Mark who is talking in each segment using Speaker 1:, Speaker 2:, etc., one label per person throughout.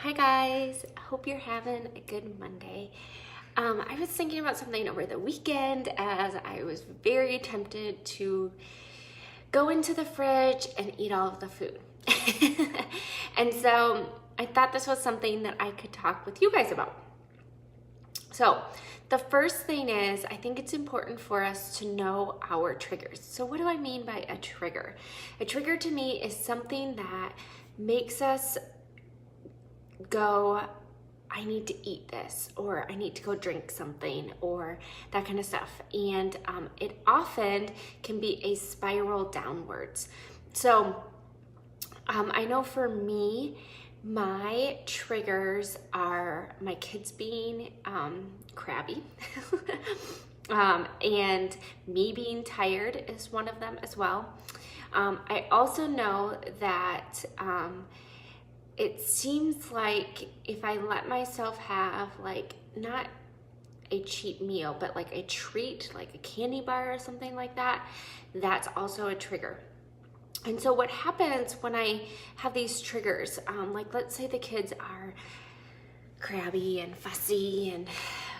Speaker 1: Hi guys, I hope you're having a good Monday. I was thinking about something over the weekend as I was very tempted to go into the fridge and eat all of the food. And so I thought this was something that I could talk with you guys about. So the first thing is, I think it's important for us to know our triggers. So what do I mean by a trigger? A trigger to me is something that makes us go, I need to eat this, or I need to go drink something, or that kind of stuff. And it often can be a spiral downwards. So I know for me, my triggers are my kids being crabby and me being tired is one of them as well. I also know that it seems like if I let myself have like not a cheap meal, but like a treat, like a candy bar or something like that, that's also a trigger. And so what happens when I have these triggers, like let's say the kids are crabby and fussy and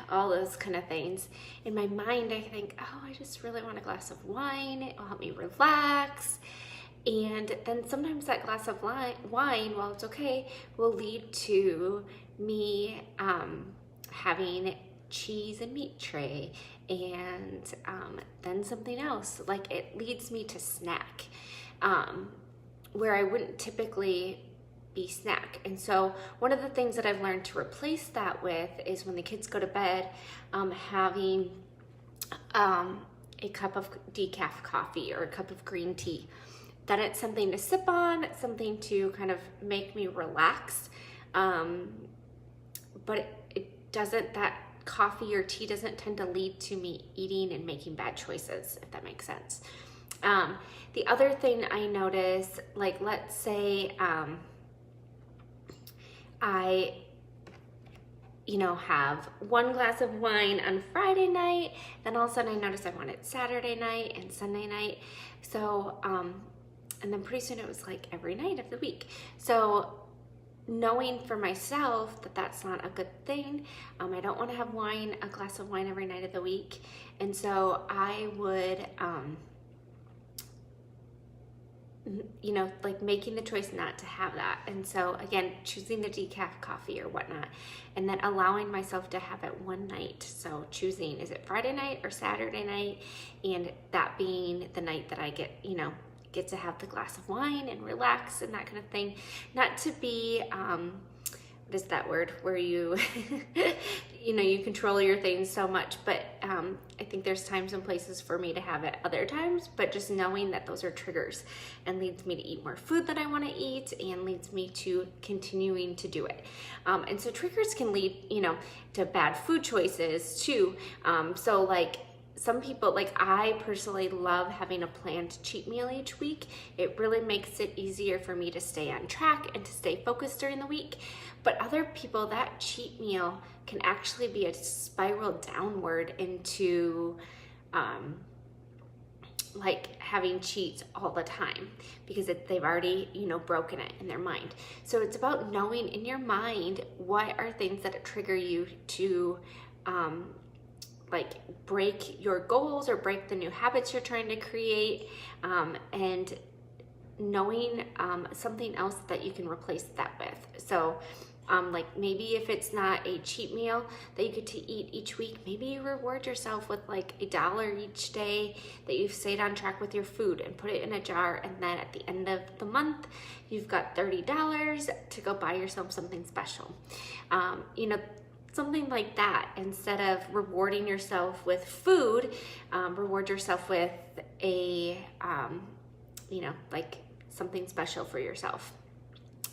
Speaker 1: all those kind of things, in my mind I think, oh, I just really want a glass of wine, it'll help me relax. And then sometimes that glass of wine, while it's okay, will lead to me having cheese and meat tray, and then something else. Like it leads me to snack, where I wouldn't typically be snack. And so one of the things that I've learned to replace that with is when the kids go to bed, having a cup of decaf coffee or a cup of green tea. That it's something to sip on, something to kind of make me relax, but it doesn't, that coffee or tea doesn't tend to lead to me eating and making bad choices, if that makes sense. The other thing I notice, like let's say I have one glass of wine on Friday night, then all of a sudden I notice I want it Saturday night and Sunday night. So, and then pretty soon it was like every night of the week. So knowing for myself that that's not a good thing, I don't want to have wine, a glass of wine every night of the week. And so I would, like making the choice not to have that. And so again, choosing the decaf coffee or whatnot, and then allowing myself to have it one night. So choosing, is it Friday night or Saturday night? And that being the night that I get to have the glass of wine and relax and that kind of thing. Not to be, what is that word, where you, you control your things so much, but I think there's times and places for me to have it other times, but just knowing that those are triggers and leads me to eat more food that I want to eat and leads me to continuing to do it. And so triggers can lead, to bad food choices too. So like, some people, like I personally love having a planned cheat meal each week. It really makes it easier for me to stay on track and to stay focused during the week. But other people, that cheat meal can actually be a spiral downward into like having cheats all the time because they've already, broken it in their mind. So it's about knowing in your mind what are things that trigger you to like break your goals or break the new habits you're trying to create, and knowing something else that you can replace that with. So like maybe if it's not a cheat meal that you get to eat each week, maybe you reward yourself with like $1 each day that you've stayed on track with your food and put it in a jar, and then at the end of the month you've got $30 to go buy yourself something special. Something like that. Instead of rewarding yourself with food, reward yourself with a, like something special for yourself.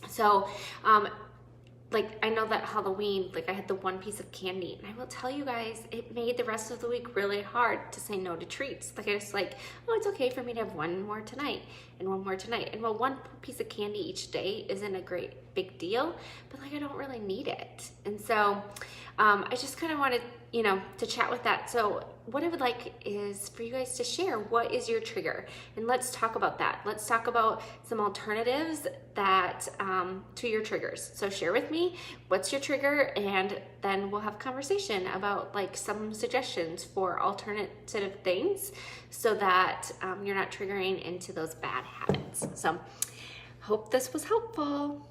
Speaker 1: So, like I know that Halloween, like I had the one piece of candy, and I will tell you guys, it made the rest of the week really hard to say no to treats. Like I was like, oh, it's okay for me to have one more tonight. and one more tonight. And while one piece of candy each day isn't a great big deal, but like I don't really need it. And so I just kind of wanted, you know, to chat with that. So what I would like is for you guys to share, what is your trigger? And let's talk about that. Let's talk about some alternatives that to your triggers. So share with me, what's your trigger? And then we'll have a conversation about like some suggestions for alternative things so that you're not triggering into those bad habits. So hope this was helpful.